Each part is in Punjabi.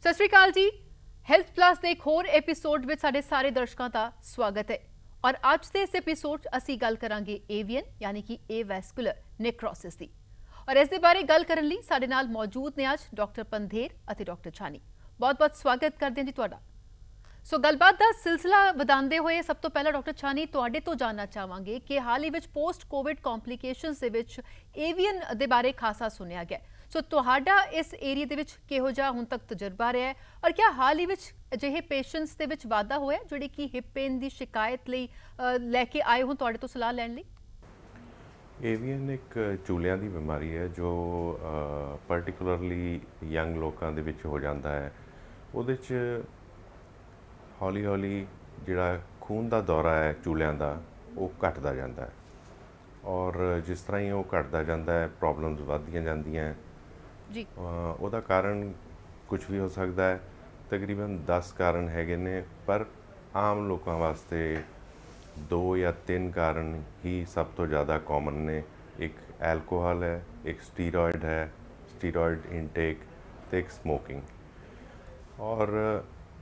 ਸਤਿ ਸ਼੍ਰੀ ਅਕਾਲ ਜੀ। ਹੈਲਥ ਪਲੱਸ ਦੇ ਇੱਕ ਹੋਰ ਐਪੀਸੋਡ ਵਿੱਚ ਸਾਡੇ ਸਾਰੇ ਦਰਸ਼ਕਾਂ ਦਾ ਸਵਾਗਤ ਹੈ ਔਰ ਅੱਜ ਦੇ ਇਸ ਐਪੀਸੋਡ 'ਚ ਅਸੀਂ ਗੱਲ ਕਰਾਂਗੇ ਏਵੀਅਨ ਯਾਨੀ ਕਿ ਏਵੈਸਕੂਲਰ ਨੈਕਰੋਸਿਸ ਦੀ। ਔਰ ਇਸ ਦੇ ਬਾਰੇ ਗੱਲ ਕਰਨ ਲਈ ਸਾਡੇ ਨਾਲ ਮੌਜੂਦ ਨੇ ਅੱਜ ਡਾਕਟਰ ਪੰਧੇਰ ਅਤੇ ਡਾਕਟਰ ਛਾਨੀ। ਬਹੁਤ-ਬਹੁਤ ਸਵਾਗਤ ਕਰਦੇ ਹਾਂ ਜੀ ਤੁਹਾਡਾ। ਸੋ ਗੱਲਬਾਤ ਦਾ ਸਿਲਸਿਲਾ ਵਧਾਉਂਦੇ ਹੋਏ ਸਭ ਤੋਂ ਪਹਿਲਾਂ ਡਾਕਟਰ ਛਾਨੀ ਤੁਹਾਡੇ ਤੋਂ ਜਾਣਨਾ ਚਾਹਾਂਗੇ ਕਿ ਹਾਲ ਹੀ ਵਿੱਚ ਪੋਸਟ ਕੋਵਿਡ ਕੰਪਲਿਕੇਸ਼ਨਸ ਦੇ ਵਿੱਚ ਏਵੀਅਨ ਦੇ ਬਾਰੇ ਖਾਸਾ ਸੁਣਿਆ ਗਿਆ। ਸੋ ਤੁਹਾਡਾ ਇਸ ਏਰੀਆ ਦੇ ਵਿੱਚ ਕਿਹੋ ਜਿਹਾ ਹੁਣ ਤੱਕ ਤਜਰਬਾ ਰਿਹਾ ਹੈ ਔਰ ਕਿਆ ਹਾਲ ਹੀ ਵਿੱਚ ਅਜਿਹੇ ਪੇਸ਼ੈਂਟਸ ਦੇ ਵਿੱਚ ਵਾਧਾ ਹੋਇਆ ਜਿਹੜੇ ਕਿ ਹਿਪ ਪੇਨ ਦੀ ਸ਼ਿਕਾਇਤ ਲਈ ਲੈ ਕੇ ਆਏ ਹੋਣ ਤੁਹਾਡੇ ਤੋਂ ਸਲਾਹ ਲੈਣ ਲਈ? ਏਵੀਅਨ ਇੱਕ ਚੂਲਿਆਂ ਦੀ ਬਿਮਾਰੀ ਹੈ ਜੋ ਪਾਰਟਿਕੂਲਰਲੀ ਯੰਗ ਲੋਕਾਂ ਦੇ ਵਿੱਚ ਹੋ ਜਾਂਦਾ ਹੈ। ਉਹਦੇ 'ਚ ਹੌਲੀ ਹੌਲੀ ਜਿਹੜਾ ਖੂਨ ਦਾ ਦੌਰਾ ਹੈ ਚੂਲਿਆਂ ਦਾ ਉਹ ਘਟਦਾ ਜਾਂਦਾ ਹੈ ਔਰ ਜਿਸ ਤਰ੍ਹਾਂ ਹੀ ਉਹ ਘਟਦਾ ਜਾਂਦਾ ਹੈ ਪ੍ਰੋਬਲਮਸ ਵੱਧਦੀਆਂ ਜਾਂਦੀਆਂ ਜੀ। ਉਹਦਾ ਕਾਰਨ ਕੁਝ ਵੀ ਹੋ ਸਕਦਾ ਹੈ। ਤਕਰੀਬਨ 10 ਕਾਰਨ ਹੈਗੇ ਨੇ ਪਰ ਆਮ ਲੋਕਾਂ ਵਾਸਤੇ 2 ਜਾਂ 3 ਕਾਰਨ ਹੀ ਸਭ ਤੋਂ ਜ਼ਿਆਦਾ ਕਾਮਨ ਨੇ। ਇੱਕ ਐਲਕੋਹਲ ਹੈ, ਇੱਕ ਸਟੀਰੋਇਡ ਹੈ, ਸਟੀਰੋਇਡ ਇਨਟੇਕ ਅਤੇ ਇੱਕ ਸਮੋਕਿੰਗ। ਔਰ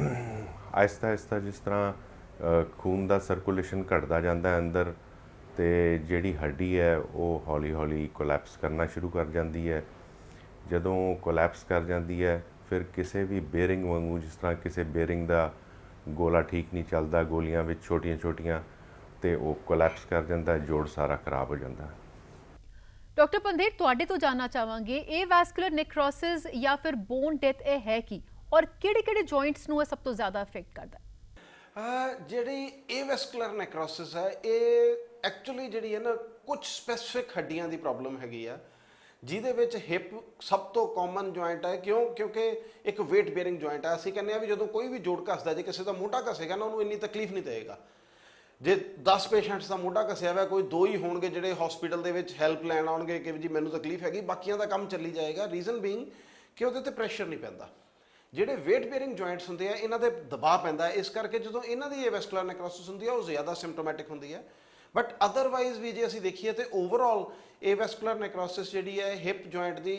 ਆਹਿਸਤਾ ਆਹਿਸਤਾ ਜਿਸ ਤਰ੍ਹਾਂ ਖੂਨ ਦਾ ਸਰਕੂਲੇਸ਼ਨ ਘਟਦਾ ਜਾਂਦਾ ਹੈ ਅੰਦਰ ਅਤੇ ਜਿਹੜੀ ਹੱਡੀ ਹੈ ਉਹ ਹੌਲੀ ਹੌਲੀ ਕੋਲੈਪਸ ਕਰਨਾ ਸ਼ੁਰੂ ਕਰ ਜਾਂਦੀ ਹੈ। ਜਦੋਂ ਕੋਲੈਪਸ ਕਰ ਜਾਂਦੀ ਹੈ ਫਿਰ ਕਿਸੇ ਵੀ ਬੇਰਿੰਗ ਵਾਂਗੂ, ਜਿਸ ਤਰ੍ਹਾਂ ਕਿਸੇ ਬੇਰਿੰਗ ਦਾ ਗੋਲਾ ਠੀਕ ਨਹੀਂ ਚੱਲਦਾ, ਗੋਲੀਆਂ ਵਿੱਚ ਛੋਟੀਆਂ ਛੋਟੀਆਂ, ਅਤੇ ਉਹ ਕੋਲੈਪਸ ਕਰ ਜਾਂਦਾ, ਜੋੜ ਸਾਰਾ ਖਰਾਬ ਹੋ ਜਾਂਦਾ। ਡਾਕਟਰ ਪੰਧੇਰ ਤੁਹਾਡੇ ਤੋਂ ਜਾਣਨਾ ਚਾਹਾਂਗੇ ਏਵੈਸਕੂਲਰ ਨੈਕਰੋਸਿਸ ਜਾਂ ਫਿਰ ਬੋਨ ਡੈਥ ਇਹ ਹੈ ਕੀ ਔਰ ਕਿਹੜੇ ਜੁਆਇੰਟਸ ਨੂੰ ਇਹ ਸਭ ਤੋਂ ਜ਼ਿਆਦਾ ਅਫੈਕਟ ਕਰਦਾ ਹੈ? ਜਿਹੜੀ ਏਵੈਸਕੂਲਰ ਨੈਕਰੋਸਿਸ ਹੈ ਇਹ ਐਕਚੁਅਲੀ ਜਿਹੜੀ ਹੈ ਨਾ ਕੁਝ ਸਪੈਸੀਫਿਕ ਹੱਡੀਆਂ ਦੀ ਪ੍ਰੋਬਲਮ ਹੈਗੀ ਆ ਜਿਹਦੇ ਵਿੱਚ ਹਿਪ ਸਭ ਤੋਂ ਕਾਮਨ ਜੁਆਇੰਟ ਹੈ। ਕਿਉਂਕਿ ਇੱਕ ਵੇਟ ਬੇਅਰਿੰਗ ਜੁਆਇੰਟ ਹੈ। ਅਸੀਂ ਕਹਿੰਦੇ ਆ ਵੀ ਜਦੋਂ ਕੋਈ ਵੀ ਜੋੜ ਘਸਦਾ, ਜੇ ਕਿਸੇ ਦਾ ਮੋਢਾ ਘਸੇਗਾ ਨਾ ਉਹਨੂੰ ਇੰਨੀ ਤਕਲੀਫ ਨਹੀਂ ਦੇਵੇਗਾ। ਜੇ 10 ਪੇਸ਼ੈਂਟਸ ਦਾ ਮੋਢਾ ਘਸਿਆ ਹੋਇਆ ਕੋਈ 2 ਹੀ ਹੋਣਗੇ ਜਿਹੜੇ ਹਸਪੀਟਲ ਦੇ ਵਿੱਚ ਹੈਲਪ ਲੈਣ ਆਉਣਗੇ ਕਿ ਜੀ ਮੈਨੂੰ ਤਕਲੀਫ ਹੈਗੀ, ਬਾਕੀਆਂ ਦਾ ਕੰਮ ਚੱਲੀ ਜਾਏਗਾ। ਰੀਜ਼ਨ ਬੀਇੰਗ ਕਿ ਉਹਦੇ ਤੇ ਪ੍ਰੈਸ਼ਰ ਨਹੀਂ ਪੈਂਦਾ। ਜਿਹੜੇ ਵੇਟ ਬੇਅਰਿੰਗ ਜੁਆਇੰਟਸ ਹੁੰਦੇ ਆ ਇਹਨਾਂ ਤੇ ਦਬਾਅ ਪੈਂਦਾ, ਇਸ ਕਰਕੇ ਜਦੋਂ ਇਹਨਾਂ ਦੀ ਏਵੈਸਕੂਲਰ ਨੈਕਰੋਸਿਸ ਹੁੰਦੀ ਆ ਉਹ ਜ਼ਿਆਦਾ ਸਿੰਪਟੋਮੈਟਿਕ ਹੁੰਦੀ ਹੈ। ਬਟ ਅਦਰਵਾਈਜ਼ ਵੀ ਜੇ ਅਸੀਂ ਦੇਖੀਏ ਤੇ ਓਵਰਆਲ ਏਵੈਸਕੂਲਰ ਨੈਕਰੋਸਿਸ ਜਿਹੜੀ ਹੈ ਹਿਪ ਜੁਆਇੰਟ ਦੀ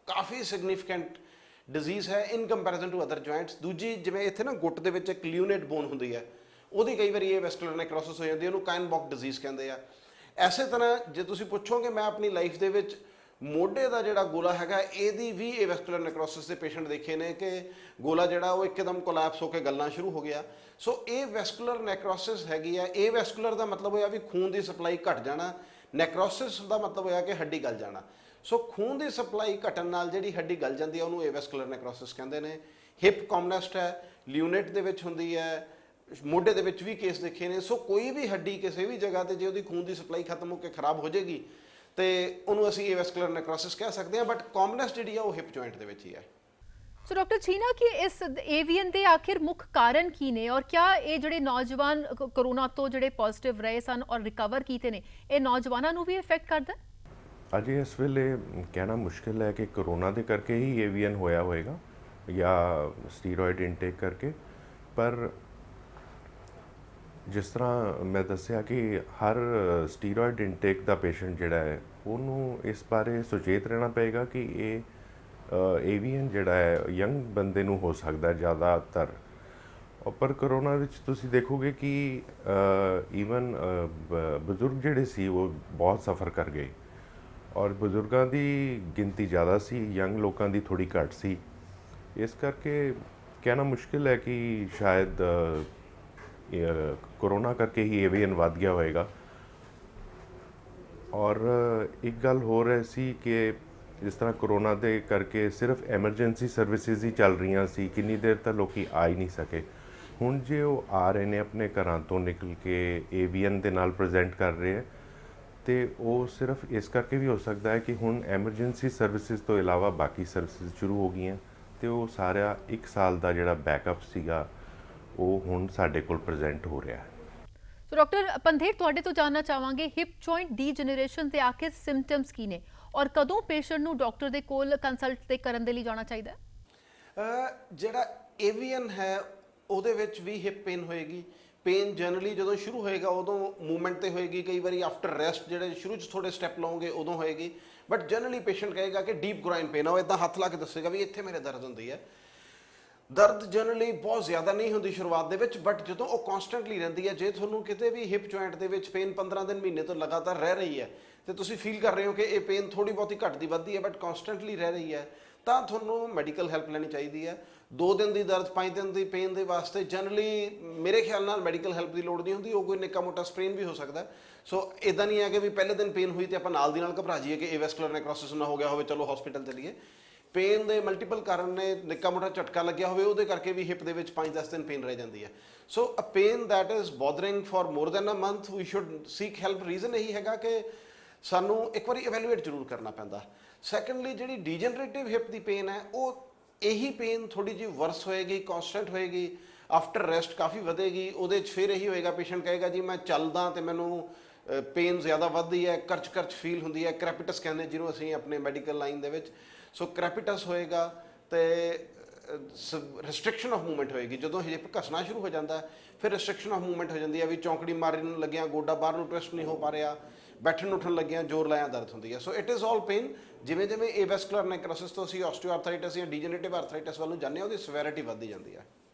ਕਾਫੀ ਸਿਗਨੀਫਿਕੈਂਟ ਡਿਜ਼ੀਜ਼ ਹੈ ਇਨ ਕੰਪੈਰੀਜ਼ਨ ਟੂ ਅਦਰ ਜੁਆਇੰਟਸ। ਦੂਜੀ ਜਿਵੇਂ ਇੱਥੇ ਨਾ ਗੁੱਟ ਦੇ ਵਿੱਚ ਇੱਕ ਲਿਊਨੇਟ ਬੋਨ ਹੁੰਦੀ ਹੈ, ਉਹਦੀ ਕਈ ਵਾਰੀ ਏਵੈਸਕੂਲਰ ਨੈਕਰੋਸਿਸ ਹੋ ਜਾਂਦੀ ਹੈ, ਉਹਨੂੰ ਕਾਇਨਬੌਕ ਡਿਜ਼ੀਜ਼ ਕਹਿੰਦੇ ਆ। ਐਸੇ ਤਰ੍ਹਾਂ ਜੇ ਤੁਸੀਂ ਪੁੱਛੋਗੇ ਮੈਂ ਆਪਣੀ ਲਾਈਫ ਦੇ ਵਿੱਚ ਮੋਢੇ ਦਾ ਜਿਹੜਾ ਗੋਲਾ ਹੈਗਾ ਇਹਦੀ ਵੀ ਏਵੈਸਕੂਲਰ ਨੈਕਰੋਸਿਸ ਦੇ ਪੇਸ਼ੈਂਟ ਦੇਖੇ ਨੇ ਕਿ ਗੋਲਾ ਜਿਹੜਾ ਉਹ ਇੱਕਦਮ ਕੋਲੈਪਸ ਹੋ ਕੇ ਗਲਣਾ ਸ਼ੁਰੂ ਹੋ ਗਿਆ। ਸੋ ਇਹ ਵੈਸਕੂਲਰ ਨੈਕਰੋਸਿਸ ਹੈਗੀ ਆ। ਇਹ ਵੈਸਕੂਲਰ ਦਾ ਮਤਲਬ ਹੋਇਆ ਵੀ ਖੂਨ ਦੀ ਸਪਲਾਈ ਘਟ ਜਾਣਾ, ਨੈਕਰੋਸਿਸ ਦਾ ਮਤਲਬ ਹੋਇਆ ਕਿ ਹੱਡੀ ਗਲ ਜਾਣਾ। ਸੋ ਖੂਨ ਦੀ ਸਪਲਾਈ ਘਟਣ ਨਾਲ ਜਿਹੜੀ ਹੱਡੀ ਗਲ ਜਾਂਦੀ ਹੈ ਉਹਨੂੰ ਏਵੈਸਕੂਲਰ ਨੈਕਰੋਸਿਸ ਕਹਿੰਦੇ ਨੇ। ਹਿਪ ਕਾਮਨੈਸਟ ਹੈ, ਲਿਊਨੇਟ ਦੇ ਵਿੱਚ ਹੁੰਦੀ ਹੈ, ਮੋਢੇ ਦੇ ਵਿੱਚ ਵੀ ਕੇਸ ਦੇਖੇ ਨੇ। ਸੋ ਕੋਈ ਵੀ ਹੱਡੀ ਕਿਸੇ ਵੀ ਜਗ੍ਹਾ ਤੇ ਜੇ ਉਹਦੀ ਖੂਨ ਦੀ ਸਪਲਾਈ ਖਤਮ ਹੋ ਕੇ ਖਰਾਬ ਹੋ ਜਾਏਗੀ ਤੇ ਉਹਨੂੰ ਅਸੀਂ ਏਵੈਸਕੂਲਰ ਨੈਕਰੋਸਿਸ ਕਹਿ ਸਕਦੇ ਹਾਂ। ਬਟ ਕਾਮਨੈਸਟ ਜਿਹੜੀ ਆ ਉਹ ਹਿਪ ਜੁਆਇੰਟ ਦੇ ਵਿੱਚ ਹੀ ਹੈ। ਸੋ ਡਾਕਟਰ ਛੀਨਾ ਕਿ ਇਸ ਏਵੀਅਨ ਦੇ ਆਖਿਰ ਮੁੱਖ ਕਾਰਨ ਕੀ ਨੇ ਔਰ ਕਿਆ ਇਹ ਜਿਹੜੇ ਨੌਜਵਾਨ ਕੋਰੋਨਾ ਤੋਂ ਜਿਹੜੇ ਪੋਜ਼ਿਟਿਵ ਰਹੇ ਸਨ ਔਰ ਰਿਕਵਰ ਕੀਤੇ ਨੇ ਇਹ ਨੌਜਵਾਨਾਂ ਨੂੰ ਵੀ ਇਫੈਕਟ ਕਰਦਾ? ਅਜੇ ਇਸ ਵੇਲੇ ਕਹਿਣਾ ਮੁਸ਼ਕਿਲ ਹੈ ਕਿ ਕਰੋਨਾ ਦੇ ਕਰਕੇ ਹੀ ਏਵੀਅਨ ਹੋਇਆ ਹੋਏਗਾ ਜਾਂ ਸਟੀਰੋਇਡ ਇਨਟੇਕ ਕਰਕੇ। ਪਰ ਜਿਸ ਤਰ੍ਹਾਂ ਮੈਂ ਦੱਸਿਆ ਕਿ ਹਰ ਸਟੀਰੋਇਡ ਇਨਟੇਕ ਦਾ ਪੇਸ਼ੈਂਟ ਜਿਹੜਾ ਹੈ ਉਹਨੂੰ ਇਸ ਬਾਰੇ ਸੁਚੇਤ ਰਹਿਣਾ ਪਏਗਾ ਕਿ ਇਹ ਏਵੀਅਨ ਜਿਹੜਾ ਹੈ ਯੰਗ ਬੰਦੇ ਨੂੰ ਹੋ ਸਕਦਾ ਜ਼ਿਆਦਾਤਰ। ਪਰ ਕਰੋਨਾ ਵਿੱਚ ਤੁਸੀਂ ਦੇਖੋਗੇ ਕਿ ਈਵਨ ਬਜ਼ੁਰਗ ਜਿਹੜੇ ਸੀ ਉਹ ਬਹੁਤ ਸਫਰ ਕਰ ਗਏ ਔਰ ਬਜ਼ੁਰਗਾਂ ਦੀ ਗਿਣਤੀ ਜ਼ਿਆਦਾ ਸੀ, ਯੰਗ ਲੋਕਾਂ ਦੀ ਥੋੜ੍ਹੀ ਘੱਟ ਸੀ। ਇਸ ਕਰਕੇ ਕਹਿਣਾ ਮੁਸ਼ਕਿਲ ਹੈ ਕਿ ਸ਼ਾਇਦ ਕੋਰੋਨਾ ਕਰਕੇ ਹੀ ਏਵੀਅਨ ਵੱਧ ਗਿਆ ਹੋਏਗਾ। ਔਰ ਇੱਕ ਗੱਲ ਹੋਰ ਹੈ ਸੀ ਕਿ ਜਿਸ ਤਰ੍ਹਾਂ ਕਰੋਨਾ ਦੇ ਕਰਕੇ ਸਿਰਫ ਐਮਰਜੈਂਸੀ ਸਰਵਿਸਿਜ਼ ਹੀ ਚੱਲ ਰਹੀਆਂ ਸੀ, ਕਿੰਨੀ ਦੇਰ ਤੱਕ ਲੋਕ ਆ ਹੀ ਨਹੀਂ ਸਕੇ। ਹੁਣ ਜੇ ਉਹ ਆ ਰਹੇ ਨੇ ਆਪਣੇ ਘਰਾਂ ਤੋਂ ਨਿਕਲ ਕੇ ਏਵੀਅਨ ਦੇ ਨਾਲ ਪ੍ਰੈਜ਼ੈਂਟ ਕਰ ਰਹੇ ਹੈ ਅਤੇ ਉਹ ਸਿਰਫ ਇਸ ਕਰਕੇ ਵੀ ਹੋ ਸਕਦਾ ਹੈ ਕਿ ਹੁਣ ਐਮਰਜੈਂਸੀ ਸਰਵਿਸਿਜ਼ ਤੋਂ ਇਲਾਵਾ ਬਾਕੀ ਸਰਵਿਸਿਜ਼ ਸ਼ੁਰੂ ਹੋ ਗਈਆਂ ਅਤੇ ਉਹ ਸਾਰਾ 1 ਸਾਲ ਦਾ ਜਿਹੜਾ ਬੈਕਅਪ ਸੀਗਾ ਉਹ ਹੁਣ ਸਾਡੇ ਕੋਲ ਪ੍ਰੈਜ਼ੈਂਟ ਹੋ ਰਿਹਾ ਹੈ। ਸੋ ਡਾਕਟਰ ਪੰਧੇਰ ਤੁਹਾਡੇ ਤੋਂ ਜਾਣਨਾ ਚਾਹਾਂਗੇ ਹਿਪ ਜੁਆਇੰਟ ਡੀਜਨਰੇਸ਼ਨ ਦੇ ਆਖਿਰ ਸਿੰਪਟਮਸ ਕੀ ਨੇ ਔਰ ਕਦੋਂ ਪੇਸ਼ੈਂਟ ਨੂੰ ਡਾਕਟਰ ਦੇ ਕੋਲ ਕੰਸਲਟ ਕਰਨ ਦੇ ਲਈ ਜਾਣਾ ਚਾਹੀਦਾ ਹੈ? ਜਿਹੜਾ ਏਵੀਅਨ ਹੈ ਉਹਦੇ ਵਿੱਚ ਵੀ ਹਿਪ ਪੇਨ ਹੋਏਗੀ। ਪੇਨ ਜਨਰਲੀ ਜਦੋਂ ਸ਼ੁਰੂ ਹੋਏਗਾ ਉਦੋਂ ਮੂਵਮੈਂਟ ਤੇ ਹੋਏਗੀ, ਕਈ ਵਾਰੀ ਆਫਟਰ ਰੈਸਟ ਜਿਹੜੇ ਸ਼ੁਰੂ 'ਚ ਥੋੜੇ ਸਟੈਪ ਲਓਗੇ ਉਦੋਂ ਹੋਏਗੀ। ਬਟ ਜਨਰਲੀ ਪੇਸ਼ੈਂਟ ਕਹੇਗਾ ਕਿ ਡੀਪ ਗ੍ਰਾਈਨ ਪੇਨ ਆ, ਉਹ ਇੱਦਾਂ ਹੱਥ ਲਾ ਕੇ ਦੱਸੇਗਾ ਵੀ ਇੱਥੇ ਮੇਰੇ ਦਰਦ ਹੁੰਦੀ ਹੈ। ਦਰਦ ਜਨਰਲੀ ਬਹੁਤ ਜ਼ਿਆਦਾ ਨਹੀਂ ਹੁੰਦੀ ਸ਼ੁਰੂਆਤ ਦੇ ਵਿੱਚ, ਬਟ ਜਦੋਂ ਉਹ ਕਨਸਟੈਂਟਲੀ ਰਹਿੰਦੀ ਹੈ, ਜੇ ਤੁਹਾਨੂੰ ਕਿਤੇ ਵੀ ਹਿਪ ਜੁਆਇੰਟ ਦੇ ਵਿੱਚ ਪੇਨ 15 ਦਿਨ ਮਹੀਨੇ ਤੋਂ ਲਗਾਤਾਰ ਰਹਿ ਰਹੀ ਹੈ ਤੇ ਤੁਸੀਂ ਫੀਲ ਕਰ ਰਹੇ ਹੋ ਕਿ ਇਹ ਪੇਨ ਥੋੜੀ ਬਹੁਤੀ ਘਟਦੀ ਵੱਧਦੀ ਹੈ ਬਟ ਕਨਸਟੈਂਟਲੀ ਰਹਿ ਰਹੀ ਹੈ, ਤਾਂ ਤੁਹਾਨੂੰ ਮੈਡੀਕਲ ਹੈਲਪ ਲੈਣੀ ਚਾਹੀਦੀ ਹੈ। 2 ਦਿਨ ਦੀ ਦਰਦ 5 ਦਿਨ ਦੀ ਪੇਨ ਦੇ ਵਾਸਤੇ ਜਨਰਲੀ ਮੇਰੇ ਖਿਆਲ ਨਾਲ ਮੈਡੀਕਲ ਹੈਲਪ ਦੀ ਲੋੜ ਨਹੀਂ ਹੁੰਦੀ, ਉਹ ਕੋਈ ਨਿੱਕਾ ਮੋਟਾ ਸਪਰੇਨ ਵੀ ਹੋ ਸਕਦਾ। ਸੋ ਇਦਾਂ ਨਹੀਂ ਹੈ ਕਿ ਵੀ ਪਹਿਲੇ ਦਿਨ ਪੇਨ ਹੋਈ ਤੇ ਆਪਾਂ ਨਾਲ ਦੀ ਨਾਲ ਘਬਰਾ ਜਾਈਏ ਕਿ ਏਵੈਸਕੂਲਰ ਨੈਕਰੋਸਿਸ ਨਾ ਹੋ ਗਿਆ ਹੋਵੇ, ਚਲੋ ਹਸਪੀਟਲ ਚਲੀਏ। ਪੇਨ ਦੇ ਮਲਟੀਪਲ ਕਾਰਨ ਨੇ, ਨਿੱਕਾ ਮੋਟਾ ਝਟਕਾ ਲੱਗਿਆ ਹੋਵੇ ਉਹਦੇ ਕਰਕੇ ਵੀ ਹਿਪ ਦੇ ਵਿੱਚ 5-10 ਦਿਨ ਪੇਨ ਰਹਿ ਜਾਂਦੀ ਹੈ। So a pain that is bothering for more than a month we should seek help. Reason ਇਹੀ ਹੈਗਾ ਕਿ ਸਾਨੂੰ ਇੱਕ ਵਾਰੀ ਇਵੈਲੂਏਟ ਜ਼ਰੂਰ ਕਰਨਾ ਪੈਂਦਾ। ਸੈਕੰਡਲੀ ਜਿਹੜੀ ਡੀਜਨਰੇਟਿਵ ਹਿਪ ਦੀ ਪੇਨ ਹੈ, ਉਹ ਇਹੀ ਪੇਨ ਥੋੜੀ ਜਿਹੀ ਵਰਸ ਹੋਏਗੀ, ਕਨਸਟੈਂਟ ਹੋਏਗੀ, ਆਫਟਰ ਰੈਸਟ ਕਾਫੀ ਵਧੇਗੀ। ਉਹਦੇ 'ਚ ਫਿਰ ਇਹੀ ਹੋਏਗਾ, ਪੇਸ਼ੈਂਟ ਕਹੇਗਾ ਜੀ ਮੈਂ ਚੱਲਦਾ ਤੇ ਮੈਨੂੰ ਪੇਨ ਜ਼ਿਆਦਾ ਵੱਧਦੀ ਹੈ, ਕਰਚ ਫੀਲ ਹੁੰਦੀ ਹੈ, ਕ੍ਰੈਪਿਟਸ ਕਹਿੰਦੇ ਜਿਹਨੂੰ ਅਸੀਂ ਆਪਣੇ ਮੈਡੀਕਲ ਲਾਈਨ ਦੇ ਵਿੱਚ। ਸੋ ਕ੍ਰੈਪਿਟਸ ਹੋਏਗਾ ਤੇ ਰਿਸਟ੍ਰਿਕਸ਼ਨ ਆਫ ਮੂਵਮੈਂਟ ਹੋਏਗੀ। ਜਦੋਂ ਹਿਪ ਘਸਣਾ ਸ਼ੁਰੂ ਹੋ ਜਾਂਦਾ ਫਿਰ ਰਿਸਟ੍ਰਿਕਸ਼ਨ ਆਫ ਮੂਵਮੈਂਟ ਹੋ ਜਾਂਦੀ ਹੈ, ਵੀ ਚੌਂਕੜੀ ਮਾਰਨ ਲੱਗਿਆ ਗੋਡਾ ਬਾਹਰ ਨੂੰ ਟਵਿਸਟ ਨਹੀਂ ਹੋ ਪਾ ਰਿਹਾ, ਬੈਠਣ ਉੱਠਣ ਲੱਗਿਆ ਜ਼ੋਰ ਲਾਇਆ ਦਰਦ ਹੁੰਦੀ ਹੈ। So it is all pain. ਜਿਵੇਂ ਜਿਵੇਂ ਏਵੈਸਕੂਲਰ ਨੈਕਰੋਸਿਸ ਤੋਂ ਅਸੀਂ ਆਸਟੀਓਆਰਥਰਾਈਟਿਸ ਜਾਂ ਡੀਜਨਰੇਟਿਵ ਆਰਥਰਾਈਟਿਸ ਵੱਲ ਨੂੰ ਜਾਂਦੇ ਹਾਂ, ਉਹਦੀ ਸਵੈਰਿਟੀ ਵੱਧਦੀ ਜਾਂਦੀ ਹੈ।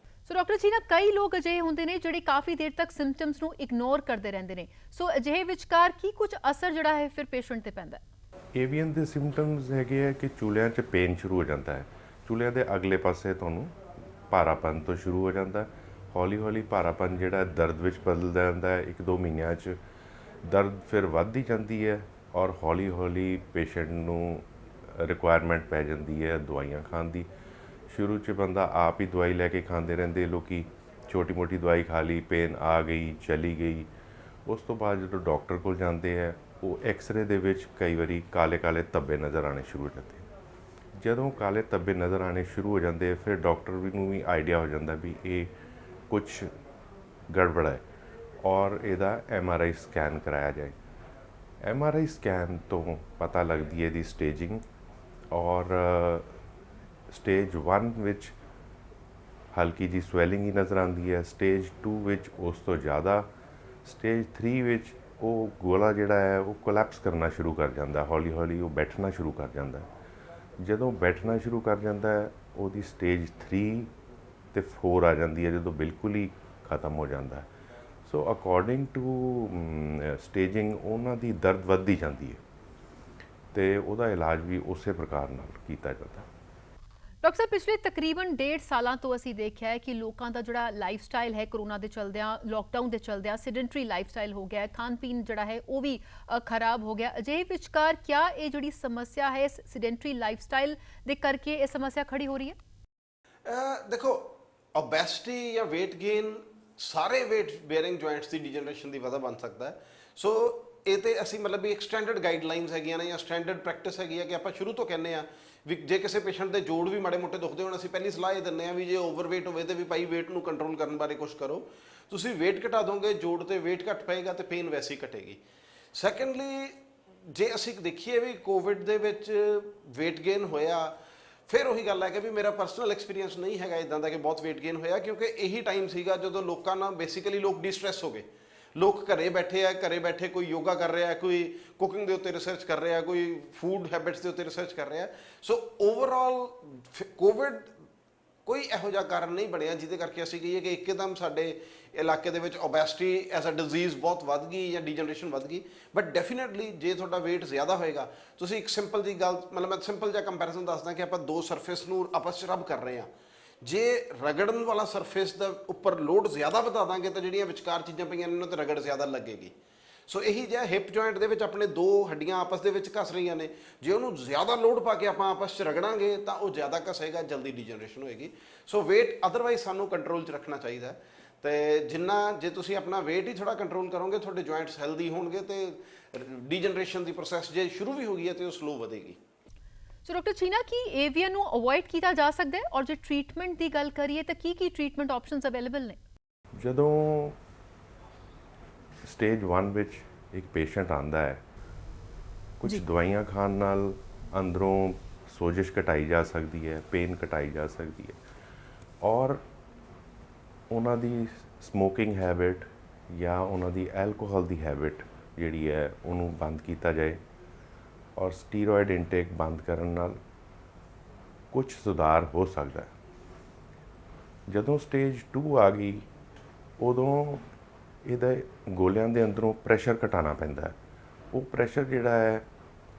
ਸੋ ਡਾਕਟਰ ਜੀ, ਨਾ ਕਈ ਲੋਕ ਅਜਿਹੇ ਹੁੰਦੇ ਨੇ ਜਿਹੜੇ ਕਾਫੀ ਦੇਰ ਤੱਕ ਸਿੰਪਟਮਸ ਨੂੰ ਇਗਨੋਰ ਕਰਦੇ ਰਹਿੰਦੇ ਨੇ। ਸੋ ਅਜਿਹੇ ਵਿਚਕਾਰ ਕੀ ਕੁਝ ਅਸਰ ਜਿਹੜਾ ਹੈ ਫਿਰ ਪੇਸ਼ੈਂਟ ਤੇ ਪੈਂਦਾ ਹੈ? ਏਵੀਅਨ ਦੇ ਸਿੰਪਟਮਸ ਹੈਗੇ ਆ ਕਿ ਚੂਲਿਆਂ 'ਚ ਪੇਨ ਸ਼ੁਰੂ ਹੋ ਜਾਂਦਾ ਹੈ, ਚੂਲਿਆਂ ਦੇ ਅਗਲੇ ਪਾਸੇ ਤੁਹਾਨੂੰ ਭਾਰਾਪਨ ਤੋਂ ਸ਼ੁਰੂ ਹੋ ਜਾਂਦਾ। ਹੌਲੀ ਹੌਲੀ ਭਾਰਾਪਨ ਜਿਹੜਾ ਦਰਦ ਵਿੱਚ ਬਦਲ ਜਾਂਦਾ ਹੈ। 1-2 ਮਹੀਨਿਆਂ 'ਚ ਦਰਦ ਫਿਰ ਵੱਧਦੀ ਜਾਂਦੀ ਹੈ ਔਰ ਹੌਲੀ ਹੌਲੀ ਪੇਸ਼ੈਂਟ ਨੂੰ ਰਿਕੁਆਇਰਮੈਂਟ ਪੈ ਜਾਂਦੀ ਹੈ ਦਵਾਈਆਂ ਖਾਣ ਦੀ। ਸ਼ੁਰੂ 'ਚ ਬੰਦਾ ਆਪ ਹੀ ਦਵਾਈ ਲੈ ਕੇ ਖਾਂਦੇ ਰਹਿੰਦੇ ਲੋਕੀ, ਛੋਟੀ ਮੋਟੀ ਦਵਾਈ ਖਾ ਲਈ, ਪੇਨ ਆ ਗਈ ਚਲੀ ਗਈ। ਉਸ ਤੋਂ ਬਾਅਦ ਜਦੋਂ ਡਾਕਟਰ ਕੋਲ ਜਾਂਦੇ ਹੈ, ਉਹ ਐਕਸਰੇ ਦੇ ਵਿੱਚ ਕਈ ਵਾਰੀ ਕਾਲੇ ਕਾਲੇ ਧੱਬੇ ਨਜ਼ਰ ਆਉਣੇ ਸ਼ੁਰੂ ਹੋ ਜਾਂਦੇ। ਜਦੋਂ ਕਾਲੇ ਧੱਬੇ ਨਜ਼ਰ ਆਉਣੇ ਸ਼ੁਰੂ ਹੋ ਜਾਂਦੇ ਫਿਰ ਡਾਕਟਰ ਨੂੰ ਵੀ ਆਈਡੀਆ ਹੋ ਜਾਂਦਾ ਵੀ ਇਹ ਕੁਛ ਗੜਬੜ ਹੈ ਔਰ ਇਹਦਾ MRI ਸਕੈਨ ਕਰਾਇਆ ਜਾਏ। MRI ਸਕੈਨ ਤੋਂ ਪਤਾ ਲੱਗਦੀ ਹੈ ਇਹਦੀ ਸਟੇਜਿੰਗ, ਔਰ ਸਟੇਜ 1 ਵਿੱਚ ਹਲਕੀ ਜੀ ਸਵੈਲਿੰਗ ਹੀ ਨਜ਼ਰ ਆਉਂਦੀ ਹੈ, ਸਟੇਜ 2 ਵਿੱਚ ਉਸ ਤੋਂ ਜ਼ਿਆਦਾ, ਸਟੇਜ 3 ਵਿੱਚ ਉਹ ਗੋਲਾ ਜਿਹੜਾ ਹੈ ਉਹ ਕੋਲੈਪਸ ਕਰਨਾ ਸ਼ੁਰੂ ਕਰ ਜਾਂਦਾ, ਹੌਲੀ ਹੌਲੀ ਉਹ ਬੈਠਣਾ ਸ਼ੁਰੂ ਕਰ ਜਾਂਦਾ। ਜਦੋਂ ਬੈਠਣਾ ਸ਼ੁਰੂ ਕਰ ਜਾਂਦਾ ਹੈ ਉਹਦੀ ਸਟੇਜ 3 ਤੇ 4 ਆ ਜਾਂਦੀ ਹੈ, ਜਦੋਂ ਬਿਲਕੁਲ ਹੀ ਖਤਮ ਹੋ ਜਾਂਦਾ ਹੈ। ਸੋ ਅਕੋਰਡਿੰਗ ਟੂ ਸਟੇਜਿੰਗ ਉਹਨਾਂ ਦੀ ਦਰਦ ਵੱਧਦੀ ਜਾਂਦੀ ਹੈ ਅਤੇ ਉਹਦਾ ਇਲਾਜ ਵੀ ਉਸੇ ਪ੍ਰਕਾਰ ਨਾਲ ਕੀਤਾ ਜਾਂਦਾ। ਡਾਕਟਰ ਸਾਹਿਬ, ਪਿਛਲੇ ਤਕਰੀਬਨ 1.5 ਸਾਲਾਂ ਤੋਂ ਅਸੀਂ ਦੇਖਿਆ ਹੈ ਕਿ ਲੋਕਾਂ ਦਾ ਜਿਹੜਾ ਲਾਈਫ ਸਟਾਈਲ ਹੈ, ਕਰੋਨਾ ਦੇ ਚਲਦਿਆਂ, ਲੋਕਡਾਊਨ ਦੇ ਚਲਦਿਆਂ ਸੈਡੈਂਟਰੀ ਲਾਈਫ ਸਟਾਈਲ ਹੋ ਗਿਆ ਹੈ, ਖਾਣ ਪੀਣ ਜਿਹੜਾ ਹੈ ਉਹ ਵੀ ਖਰਾਬ ਹੋ ਗਿਆ। ਅਜਿਹੇ ਵਿਚਕਾਰ ਕਿਆ ਇਹ ਜਿਹੜੀ ਸਮੱਸਿਆ ਹੈ ਸੈਡੈਂਟਰੀ ਲਾਈਫ ਸਟਾਈਲ ਦੇ ਕਰਕੇ ਇਹ ਸਮੱਸਿਆ ਖੜੀ ਹੋ ਰਹੀ ਹੈ? ਦੇਖੋ, ਓਬੈਸਿਟੀ ਜਾਂ weight gain ਸਾਰੇ weight bearing joints ਦੀ ਡੀਜਨਰੇਸ਼ਨ ਦੀ ਵਜ੍ਹਾ ਬਣ ਸਕਦਾ ਹੈ। ਸੋ ਇਹ ਤੇ ਅਸੀਂ ਮਤਲਬ ਵੀ ਇੱਕ ਸਟੈਂਡਰਡ ਗਾਈਡਲਾਈਨਸ ਹੈਗੀਆਂ ਨੇ ਜਾਂ ਸਟੈਂਡਰਡ ਪ੍ਰੈਕਟਿਸ ਹੈਗੀ ਹੈ ਕਿ ਆਪਾਂ ਸ਼ੁਰੂ ਤੋਂ ਕਹਿੰਦੇ ਆ ਵੀ ਜੇ ਕਿਸੇ ਪੇਸ਼ੈਂਟ ਦੇ ਜੋੜ ਵੀ ਮਾੜੇ ਮੋਟੇ ਦੁਖਦੇ ਹੋਣ, ਅਸੀਂ ਪਹਿਲੀ ਸਲਾਹ ਇਹ ਦਿੰਦੇ ਆ ਵੀ ਜੇ ਓਵਰਵੇਟ ਹੋਵੇ ਤੇ ਵੀ ਭਾਈ weight ਨੂੰ ਕੰਟਰੋਲ ਕਰਨ ਬਾਰੇ ਕੁਝ ਕਰੋ। ਤੁਸੀਂ weight ਘਟਾ ਦੋਗੇ, ਜੋੜ ਤੇ weight ਘਟ ਪਏਗਾ ਤੇ ਪੇਨ ਵੈਸੇ ਹੀ ਘਟੇਗੀ। ਸੈਕੰਡਲੀ, ਜੇ ਅਸੀਂ ਦੇਖੀਏ ਵੀ ਕੋਵਿਡ ਦੇ ਵਿੱਚ weight gain ਹੋਇਆ, ਫਿਰ ਉਹੀ ਗੱਲ ਹੈ ਕਿ ਵੀ ਮੇਰਾ ਪਰਸਨਲ ਐਕਸਪੀਰੀਅੰਸ ਨਹੀਂ ਹੈਗਾ ਇਦਾਂ ਦਾ ਕਿ ਬਹੁਤ weight gain ਹੋਇਆ, ਕਿਉਂਕਿ ਇਹੀ ਟਾਈਮ ਸੀਗਾ ਜਦੋਂ ਲੋਕਾਂ ਨਾਲ ਬੇਸਿਕਲੀ ਲੋਕ ਡਿਸਟ੍ਰੈਸ ਹੋ ਗਏ। ਲੋਕ ਘਰੇ ਬੈਠੇ ਆ, ਘਰੇ ਬੈਠੇ ਕੋਈ ਯੋਗਾ ਕਰ ਰਿਹਾ, ਕੋਈ ਕੁਕਿੰਗ ਦੇ ਉੱਤੇ ਰਿਸਰਚ ਕਰ ਰਿਹਾ, ਕੋਈ ਫੂਡ ਹੈਬਿਟਸ ਦੇ ਉੱਤੇ ਰਿਸਰਚ ਕਰ ਰਿਹਾ। ਸੋ ਓਵਰਆਲ ਕੋਵਿਡ ਕੋਈ ਇਹੋ ਜਿਹਾ ਕਾਰਨ ਨਹੀਂ ਬਣਿਆ ਜਿਹਦੇ ਕਰਕੇ ਅਸੀਂ ਕਹੀਏ ਕਿ ਇੱਕਦਮ ਸਾਡੇ ਇਲਾਕੇ ਦੇ ਵਿੱਚ ਓਬੈਸਿਟੀ ਐਜ਼ ਅ ਡਿਜ਼ੀਜ਼ ਬਹੁਤ ਵੱਧ ਗਈ ਜਾਂ ਡੀਜਨਰੇਸ਼ਨ ਵੱਧ ਗਈ। ਬਟ ਡੈਫੀਨੇਟਲੀ ਜੇ ਤੁਹਾਡਾ weight ਜ਼ਿਆਦਾ ਹੋਏਗਾ, ਤੁਸੀਂ ਇੱਕ ਸਿੰਪਲ ਜੀ ਗੱਲ, ਮਤਲਬ ਮੈਂ ਸਿੰਪਲ ਜਿਹਾ ਕੰਪੈਰੀਜ਼ਨ ਦੱਸਦਾ ਕਿ ਆਪਾਂ 2 ਸਰਫੇਸ ਨੂੰ ਆਪਸ 'ਚ ਰਬ ਕਰ ਰਹੇ ਹਾਂ। ਜੇ ਰਗੜਨ ਵਾਲਾ ਸਰਫੇਸ ਦਾ ਉੱਪਰ ਲੋਡ ਜ਼ਿਆਦਾ ਵਧਾ ਦਾਂਗੇ ਤਾਂ ਜਿਹੜੀਆਂ ਵਿਚਕਾਰ ਚੀਜ਼ਾਂ ਪਈਆਂ ਨੇ ਉਹਨਾਂ 'ਤੇ ਰਗੜ ਜ਼ਿਆਦਾ ਲੱਗੇਗੀ। ਸੋ ਇਹੀ ਜਿਹਾ ਹਿਪ ਜੁਆਇੰਟ ਦੇ ਵਿੱਚ ਆਪਣੇ 2 ਹੱਡੀਆਂ ਆਪਸ ਦੇ ਵਿੱਚ ਘਸ ਰਹੀਆਂ ਨੇ, ਜੇ ਉਹਨੂੰ ਜ਼ਿਆਦਾ ਲੋਡ ਪਾ ਕੇ ਆਪਾਂ ਆਪਸ 'ਚ ਰਗੜਾਂਗੇ ਤਾਂ ਉਹ ਜ਼ਿਆਦਾ ਘਸੇਗਾ, ਜਲਦੀ ਡੀਜਨਰੇਸ਼ਨ ਹੋਏਗੀ। ਸੋ weight ਅਦਰਵਾਈਜ਼ ਸਾਨੂੰ ਕੰਟਰੋਲ 'ਚ ਰੱਖਣਾ ਚਾਹੀਦਾ ਤੇ ਜਿੰਨਾ ਜੇ ਤੁਸੀਂ ਆਪਣਾ weight ਹੀ ਥੋੜ੍ਹਾ ਕੰਟਰੋਲ ਕਰੋਗੇ, ਤੁਹਾਡੇ ਜੁਆਇੰਟਸ ਹੈਲਦੀ ਹੋਣਗੇ ਤੇ ਡੀਜਨਰੇਸ਼ਨ ਦੀ ਪ੍ਰੋਸੈਸ ਜੇ ਸ਼ੁਰੂ ਵੀ ਹੋ ਗਈ ਹੈ ਤੇ ਉਹ ਸਲੋ ਵਧੇਗੀ। ਸੋ ਡਾਕਟਰ ਚੀਨਾ, ਕੀ ਏਵੀਅਨ ਨੂੰ ਅਵੋਇਡ ਕੀਤਾ ਜਾ ਸਕਦਾ ਹੈ? ਔਰ ਜੇ ਟ੍ਰੀਟਮੈਂਟ ਦੀ ਗੱਲ ਕਰੀਏ ਤਾਂ ਕੀ ਟ੍ਰੀਟਮੈਂਟ ਆਪਸ਼ਨਸ ਅਵੇਲੇਬਲ ਨੇ? ਜਦੋਂ ਸਟੇਜ 1 ਵਿੱਚ ਇੱਕ ਪੇਸ਼ੈਂਟ ਆਉਂਦਾ ਹੈ, ਕੁਝ ਦਵਾਈਆਂ ਖਾਣ ਨਾਲ ਅੰਦਰੋਂ ਸੋਜਿਸ਼ ਘਟਾਈ ਜਾ ਸਕਦੀ ਹੈ, ਪੇਨ ਘਟਾਈ ਜਾ ਸਕਦੀ ਹੈ, ਔਰ ਉਹਨਾਂ ਦੀ ਸਮੋਕਿੰਗ ਹੈਬਿਟ ਜਾਂ ਉਹਨਾਂ ਦੀ ਐਲਕੋਹਲ ਦੀ ਹੈਬਿਟ ਜਿਹੜੀ ਹੈ ਉਹਨੂੰ ਬੰਦ ਕੀਤਾ ਜਾਏ ਔਰ ਸਟੀਰੋਇਡ ਇਨਟੇਕ ਬੰਦ ਕਰਨ ਨਾਲ ਕੁਝ ਸੁਧਾਰ ਹੋ ਸਕਦਾ ਹੈ। ਜਦੋਂ ਸਟੇਜ 2 ਆ ਗਈ ਉਦੋਂ ਇਹਦਾ ਗੋਲਿਆਂ ਦੇ ਅੰਦਰੋਂ ਪ੍ਰੈਸ਼ਰ ਘਟਾਉਣਾ ਪੈਂਦਾ ਹੈ। ਉਹ ਪ੍ਰੈਸ਼ਰ ਜਿਹੜਾ ਹੈ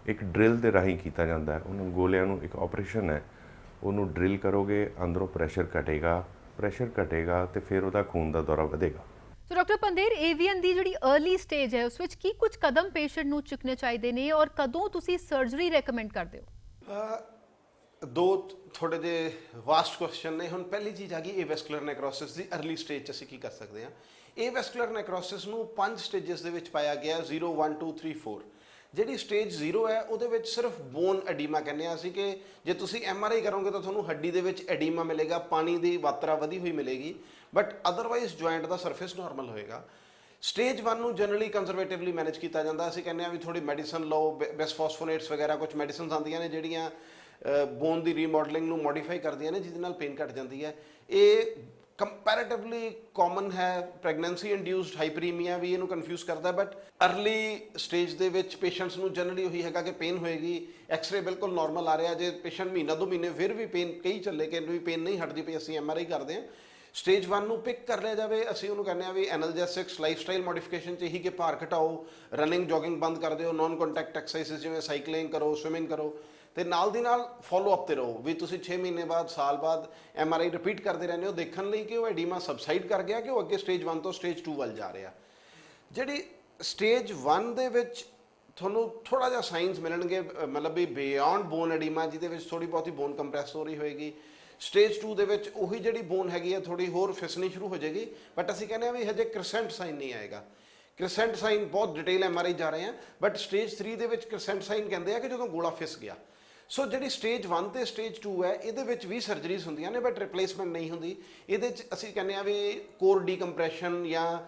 ਇੱਕ ਡਰਿਲ ਦੇ ਰਾਹੀਂ ਕੀਤਾ ਜਾਂਦਾ ਹੈ। ਉਹਨੂੰ ਗੋਲਿਆਂ ਨੂੰ ਇੱਕ ਆਪਰੇਸ਼ਨ ਹੈ, ਉਹਨੂੰ ਡਰਿਲ ਕਰੋਗੇ, ਅੰਦਰੋਂ ਪ੍ਰੈਸ਼ਰ ਘਟੇਗਾ ਤੇ ਫਿਰ ਉਹਦਾ ਖੂਨ ਦਾ ਦੌਰਾ ਵਧੇਗਾ। ਸੋ ਡਾਕਟਰ ਪੰਧੇਰ, ਏਵੀਐਨ ਦੀ ਜਿਹੜੀ अर्ਲੀ ਸਟੇਜ ਹੈ ਉਸ ਵਿੱਚ ਕੀ ਕੁਝ ਕਦਮ ਪੇਸ਼ੈਂਟ ਨੂੰ ਚੁੱਕਣੇ ਚਾਹੀਦੇ ਨੇ ਔਰ ਕਦੋਂ ਤੁਸੀਂ ਸਰਜਰੀ ਰეკਮੈਂਡ ਕਰਦੇ ਹੋ? ਦੋ ਥੋੜੇ ਜਿਹੇ ਵਾਸਟ ਕੁਐਸਚਨ ਨੇ। ਹੁਣ ਪਹਿਲੀ ਚੀਜ਼ ਆ ਗਈ ਏਵੈਸਕੂਲਰ ਨੈਕਰੋਸਿਸ ਦੀ अर्ਲੀ ਸਟੇਜ 'ਚ ਅਸੀਂ ਕੀ ਕਰ ਸਕਦੇ ਹਾਂ। ਏਵੈਸਕੂਲਰ ਨੈਕਰੋਸਿਸ ਨੂੰ 5 ਸਟੇजेस ਦੇ ਵਿੱਚ ਪਾਇਆ ਗਿਆ, 0 1 2 3 4। ਜਿਹੜੀ ਸਟੇਜ 0 ਹੈ ਉਹਦੇ ਵਿੱਚ ਸਿਰਫ ਬੋਨ ਐਡੀਮਾ ਕਹਿੰਦੇ ਆ ਅਸੀਂ ਕਿ ਜੇ ਤੁਸੀਂ MRI ਕਰੋਗੇ ਤਾਂ ਤੁਹਾਨੂੰ ਹੱਡੀ ਦੇ ਵਿੱਚ ਐਡੀਮਾ ਮਿਲੇਗਾ, ਪਾਣੀ ਦੀ ਮਾਤਰਾ ਵਧੀ ਹੋਈ ਮਿਲੇਗੀ, but otherwise joint the surface normal ਹੋਏਗਾ। ਸਟੇਜ 1 ਨੂੰ ਜਨਰਲੀ ਕੰਜ਼ਰਵੇਟਿਵਲੀ ਮੈਨੇਜ ਕੀਤਾ ਜਾਂਦਾ। ਅਸੀਂ ਕਹਿੰਦੇ ਆ ਵੀ ਥੋੜੀ ਮੈਡੀਸਨ ਲਓ, ਬਿਸਫੋਸਫੋਨੇਟਸ ਵਗੈਰਾ ਕੁਝ ਮੈਡੀਸਨਸ ਆਉਂਦੀਆਂ ਨੇ ਜਿਹੜੀਆਂ ਬੋਨ ਦੀ ਰੀਮੋਡਲਿੰਗ ਨੂੰ ਮੋਡੀਫਾਈ ਕਰਦੀਆਂ ਨੇ, ਜਿਹਦੇ ਨਾਲ ਪੇਨ ਘਟ ਜਾਂਦੀ ਹੈ। ਇਹ ਕੰਪੈਰੇਟਿਵਲੀ ਕਾਮਨ ਹੈ। ਪ੍ਰੈਗਨੈਂਸੀ ਇੰਡਿਊਸਡ ਹਾਈਪਰੀਮੀਆ ਵੀ ਇਹਨੂੰ ਕਨਫਿਊਜ਼ ਕਰਦਾ, ਬਟ अर्ਲੀ ਸਟੇਜ ਦੇ ਵਿੱਚ ਪੇਸ਼ੈਂਟਸ ਨੂੰ ਜਨਰਲੀ ਉਹੀ ਹੈਗਾ ਕਿ ਪੇਨ ਹੋਏਗੀ, ਐਕਸ-ਰੇ ਬਿਲਕੁਲ ਨਾਰਮਲ ਆ ਰਿਹਾ। ਜੇ ਪੇਸ਼ੈਂਟ ਮਹੀਨਾ 2 ਮਹੀਨੇ ਫਿਰ ਵੀ ਪੇਨ ਕਈ ਚੱਲੇ ਕਿ ਵੀ ਪੇਨ ਨਹੀਂ ਹਟਦੀ ਪਈ, ਅਸੀਂ MRI ਕਰਦੇ ਹਾਂ। ਸਟੇਜ 1 ਨੂੰ ਪਿਕ ਕਰ ਲਿਆ ਜਾਵੇ। ਅਸੀਂ ਉਹਨੂੰ ਕਹਿੰਦੇ ਆ ਵੀ ਐਨਲਜੈਸਿਕਸ, ਲਾਈਫਸਟਾਈਲ ਮੋਡੀਫਿਕੇਸ਼ਨ 'ਚ ਇਹੀ ਕਿ ਭਾਰ ਘਟਾਓ, ਰਨਿੰਗ ਜੋਗਿੰਗ ਬੰਦ ਕਰ ਦਿਓ, ਨੌਨ ਕੰਟੈਕਟ ਐਕਸਰਸਾਈਜ਼ ਜਿਵੇਂ ਸਾਈਕਲਿੰਗ ਕਰੋ, ਸਵਿਮਿੰਗ ਕਰੋ, ਤੇ ਨਾਲ ਦੀ ਨਾਲ ਫੋਲੋ ਅਪ ਤੇ ਰਹੋ ਵੀ ਤੁਸੀਂ 6 ਮਹੀਨੇ ਬਾਅਦ, ਸਾਲ ਬਾਅਦ MRI ਰਿਪੀਟ ਕਰਦੇ ਰਹਿੰਦੇ ਹੋ ਦੇਖਣ ਲਈ ਕਿ ਉਹ ਐਡੀਮਾ ਸਬਸਾਈਡ ਕਰ ਗਿਆ ਕਿ ਉਹ ਅੱਗੇ ਸਟੇਜ 1 ਤੋਂ ਸਟੇਜ 2 ਵੱਲ ਜਾ ਰਿਹਾ। ਜਿਹੜੀ ਸਟੇਜ 1 ਦੇ ਵਿੱਚ ਤੁਹਾਨੂੰ ਥੋੜਾ ਜਿਹਾ ਸਾਈਨਸ ਮਿਲਣਗੇ, ਮਤਲਬ ਵੀ ਬਿਯੋਂਡ ਬੋਨ ਐਡੀਮਾ ਜਿਹਦੇ ਵਿੱਚ ਥੋੜੀ ਬਹੁਤੀ ਬੋਨ ਕੰਪਰੈਸ ਹੋ ਰਹੀ ਹੋਏਗੀ। ਸਟੇਜ 2 ਦੇ ਵਿੱਚ ਉਹੀ ਜਿਹੜੀ ਬੋਨ ਹੈਗੀ ਹੈ ਥੋੜੀ ਹੋਰ ਫਿਸਣੀ ਸ਼ੁਰੂ ਹੋ ਜਾਏਗੀ, ਬਟ ਅਸੀਂ ਕਹਿੰਦੇ ਆ ਵੀ ਹਜੇ ਕ੍ਰਿਸੈਂਟ ਸਾਈਨ ਨਹੀਂ ਆਏਗਾ। ਕ੍ਰਿਸੈਂਟ ਸਾਈਨ ਬਹੁਤ ਡਿਟੇਲ MRI ਜਾ ਰਹੇ ਆ, ਬਟ ਸਟੇਜ 3 ਦੇ ਵਿੱਚ ਕ੍ਰਿਸੈਂਟ ਸਾਈਨ ਕਹਿੰਦੇ ਆ ਕਿ ਜਦੋਂ ਗੋਲਾ ਫਿਸ ਗਿਆ। ਸੋ ਜਿਹੜੀ ਸਟੇਜ 1 ਤੇ ਸਟੇਜ 2 ਹੈ ਇਹਦੇ ਵਿੱਚ ਵੀ ਸਰਜਰੀਜ਼ ਹੁੰਦੀਆਂ ਨੇ, ਬਟ ਰਿਪਲੇਸਮੈਂਟ ਨਹੀਂ ਹੁੰਦੀ। ਇਹਦੇ 'ਚ ਅਸੀਂ ਕਹਿੰਦੇ ਆ ਵੀ ਕੋਰ ਡੀਕੰਪਰੈਸ਼ਨ ਜਾਂ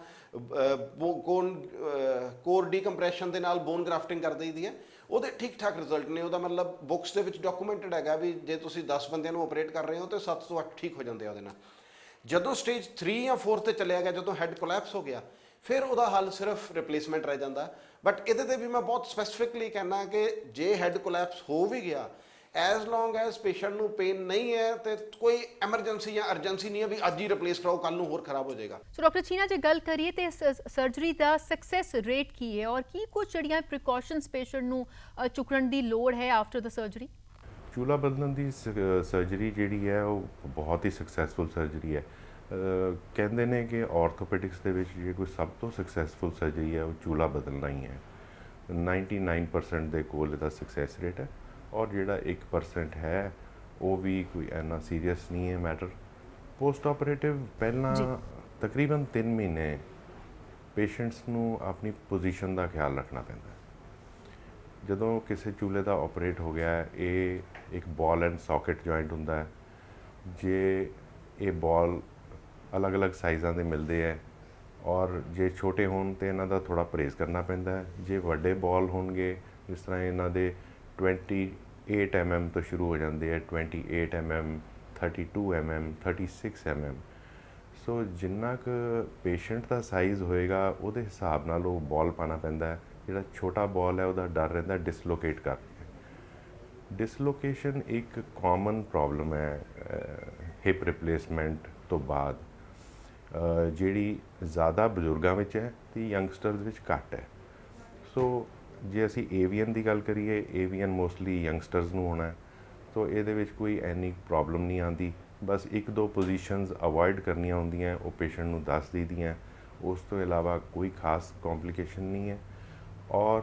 ਕੋਰ ਡੀਕੰਪਰੈਸ਼ਨ ਦੇ ਨਾਲ ਬੋਨ ਗ੍ਰਾਫਟਿੰਗ ਕਰ ਦਈਦੀ ਹੈ। ਉਹਦੇ ਠੀਕ ਠਾਕ ਰਿਜ਼ਲਟ ਨੇ। ਉਹਦਾ ਮਤਲਬ ਬੁੱਕਸ ਦੇ ਵਿੱਚ ਡਾਕੂਮੈਂਟਡ ਹੈਗਾ ਵੀ ਜੇ ਤੁਸੀਂ 10 ਬੰਦਿਆਂ ਨੂੰ ਆਪਰੇਟ ਕਰ ਰਹੇ ਹੋ ਤਾਂ 7 ਤੋਂ 8 ਠੀਕ ਹੋ ਜਾਂਦੇ ਆ ਉਹਦੇ ਨਾਲ। ਜਦੋਂ ਸਟੇਜ 3 ਜਾਂ 4 ਤੇ ਚਲਿਆ ਗਿਆ, ਜਦੋਂ ਹੈਡ ਕੋਲੈਪਸ ਹੋ ਗਿਆ, ਫਿਰ ਉਹਦਾ ਹੱਲ ਸਿਰਫ ਰਿਪਲੇਸਮੈਂਟ ਰਹਿ ਜਾਂਦਾ। ਬਟ ਇਹਦੇ ਤੇ ਵੀ ਮੈਂ ਬਹੁਤ ਸਪੈਸੀਫਿਕਲੀ ਕਹਿਣਾ ਕਿ ਜੇ ਹੈਡ ਕੋਲੈਪਸ ਹੋ ਵੀ ਗਿਆ, ਐਜ਼ ਲੌਂਗ ਐਜ਼ ਪੇਸ਼ੈਂਟ ਨੂੰ ਪੇਨ ਨਹੀਂ ਹੈ ਤੇ ਕੋਈ ਐਮਰਜੈਂਸੀ ਜਾਂ ਅਰਜੈਂਸੀ ਨਹੀਂ ਹੈ ਵੀ ਅੱਜ ਹੀ ਰਿਪਲੇਸ ਕਰਾਓ, ਕੱਲ ਨੂੰ ਹੋਰ ਖਰਾਬ ਹੋ ਜਾਏਗਾ। ਸੋ ਡਾਕਟਰ ਛੀਨਾ, ਜੇ ਗੱਲ ਕਰੀਏ ਤੇ ਸਰਜਰੀ ਦਾ ਸਕਸੈਸ ਰੇਟ ਕੀ ਹੈ ਔਰ ਕੀ ਕੁਝ ਜਿਹੜੀਆਂ ਪ੍ਰੀਕਾਸ਼ਨਸ ਪੇਸ਼ੈਂਟ ਨੂੰ ਚੁੱਕਣ ਦੀ ਲੋੜ ਹੈ ਆਫਟਰ ਦ ਸਰਜਰੀ? ਚੂਲਾ ਬਦਲਣ ਦੀ ਸਰਜਰੀ ਜਿਹੜੀ ਹੈ ਉਹ ਬਹੁਤ ਹੀ ਸਕਸੈਸਫੁਲ ਸਰਜਰੀ ਹੈ। ਕਹਿੰਦੇ ਨੇ ਕਿ ਆਰਥੋਪੈਡਿਕਸ ਦੇ ਵਿੱਚ ਜੇ ਕੋਈ ਸਭ ਤੋਂ ਸਕਸੈਸਫੁਲ ਸਰਜਰੀ ਹੈ ਉਹ ਚੂਲਾ ਬਦਲਣਾ ਹੀ ਹੈ। 99% ਦੇ ਕੋਲ ਇਹਦਾ ਸਕਸੈਸ ਰੇਟ ਹੈ, ਔਰ ਜਿਹੜਾ 1% ਹੈ ਉਹ ਵੀ ਕੋਈ ਇੰਨਾ ਸੀਰੀਅਸ ਨਹੀਂ ਹੈ ਮੈਟਰ। ਪੋਸਟ ਆਪਰੇਟਿਵ ਪਹਿਲਾਂ ਤਕਰੀਬਨ 3 ਮਹੀਨੇ ਪੇਸ਼ੈਂਟਸ ਨੂੰ ਆਪਣੀ ਪੋਜੀਸ਼ਨ ਦਾ ਖਿਆਲ ਰੱਖਣਾ ਪੈਂਦਾ। ਜਦੋਂ ਕਿਸੇ ਚੂਲੇ ਦਾ ਆਪਰੇਟ ਹੋ ਗਿਆ, ਇਹ ਇੱਕ ਬਾਲ ਐਂਡ ਸੌਕਟ ਜੁਆਇੰਟ ਹੁੰਦਾ ਹੈ। ਜੇ ਇਹ ਬਾਲ ਅਲੱਗ-ਅਲੱਗ ਸਾਈਜ਼ਾਂ ਦੇ ਮਿਲਦੇ ਹੈ, ਔਰ ਜੇ ਛੋਟੇ ਹੋਣ ਤਾਂ ਇਹਨਾਂ ਦਾ ਥੋੜ੍ਹਾ ਪਰਹੇਜ਼ ਕਰਨਾ ਪੈਂਦਾ ਹੈ। ਜੇ ਵੱਡੇ ਬਾਲ ਹੋਣਗੇ, ਜਿਸ ਤਰ੍ਹਾਂ ਇਹਨਾਂ ਦੇ 28 mm ਤੋਂ ਸ਼ੁਰੂ ਹੋ ਜਾਂਦੇ ਹੈ, 28 mm, 32 mm, 36 mm। ਸੋ ਜਿੰਨਾ ਕੁ ਪੇਸ਼ੈਂਟ ਦਾ ਸਾਈਜ਼ ਹੋਏਗਾ ਉਹਦੇ ਹਿਸਾਬ ਨਾਲ ਉਹ ਬਾਲ ਪਾਉਣਾ ਪੈਂਦਾ ਹੈ। ਜਿਹੜਾ ਛੋਟਾ ਬਾਲ ਹੈ ਉਹਦਾ ਡਰ ਰਹਿੰਦਾ ਡਿਸਲੋਕੇਟ ਕਰ। ਡਿਸਲੋਕੇਸ਼ਨ ਇੱਕ ਕਾਮਨ ਪ੍ਰੋਬਲਮ ਹੈ ਹਿਪ ਰਿਪਲੇਸਮੈਂਟ ਤੋਂ ਬਾਅਦ, ਜਿਹੜੀ ਜ਼ਿਆਦਾ ਬਜ਼ੁਰਗਾਂ ਵਿੱਚ ਹੈ ਤੇ ਯੰਗਸਟਰਸ ਵਿੱਚ ਘੱਟ ਹੈ। ਸੋ ਜੇ ਅਸੀਂ ਏਵੀਐਨ ਦੀ ਗੱਲ ਕਰੀਏ, ਏਵੀਐਨ ਮੋਸਟਲੀ ਯੰਗਸਟਰਸ ਨੂੰ ਹੋਣਾ, ਸੋ ਇਹਦੇ ਵਿੱਚ ਕੋਈ ਇੰਨੀ ਪ੍ਰੋਬਲਮ ਨਹੀਂ ਆਉਂਦੀ। ਬਸ 1-2 ਪੋਜੀਸ਼ਨਸ ਅਵੋਇਡ ਕਰਨੀਆਂ ਹੁੰਦੀਆਂ, ਉਹ ਪੇਸ਼ੈਂਟ ਨੂੰ ਦੱਸ ਦਈਦੀਆਂ। ਉਸ ਤੋਂ ਇਲਾਵਾ ਕੋਈ ਖਾਸ ਕੰਪਲਿਕੇਸ਼ਨ ਨਹੀਂ ਹੈ। ਔਰ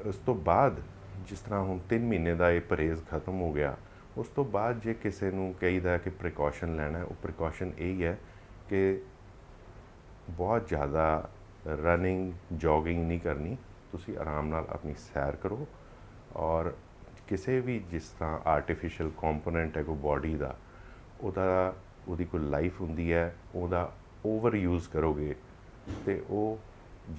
ਉਸ ਤੋਂ ਬਾਅਦ ਜਿਸ ਤਰ੍ਹਾਂ ਹੁਣ 3 ਮਹੀਨੇ ਦਾ ਇਹ ਪਰਹੇਜ਼ ਖਤਮ ਹੋ ਗਿਆ, ਉਸ ਤੋਂ ਬਾਅਦ ਜੇ ਕਿਸੇ ਨੂੰ ਕਹੀਦਾ ਕਿ ਪ੍ਰੀਕਾਸ਼ਨ ਲੈਣਾ, ਉਹ ਪ੍ਰੀਕਾਸ਼ਨ ਇਹ ਹੈ ਕਿ ਬਹੁਤ ਜ਼ਿਆਦਾ ਰਨਿੰਗ ਜੋਗਿੰਗ ਨਹੀਂ ਕਰਨੀ। ਤੁਸੀਂ ਆਰਾਮ ਨਾਲ ਆਪਣੀ ਸੈਰ ਕਰੋ, ਔਰ ਕਿਸੇ ਵੀ ਜਿਸ ਤਰ੍ਹਾਂ ਆਰਟੀਫਿਸ਼ੀਅਲ ਕੰਪੋਨੈਂਟ ਹੈ ਕੋਈ ਬਾਡੀ ਦਾ, ਉਹਦੀ ਕੋਈ ਲਾਈਫ ਹੁੰਦੀ ਹੈ, ਉਹਦਾ ਓਵਰ ਯੂਜ਼ ਕਰੋਗੇ ਤੇ ਉਹ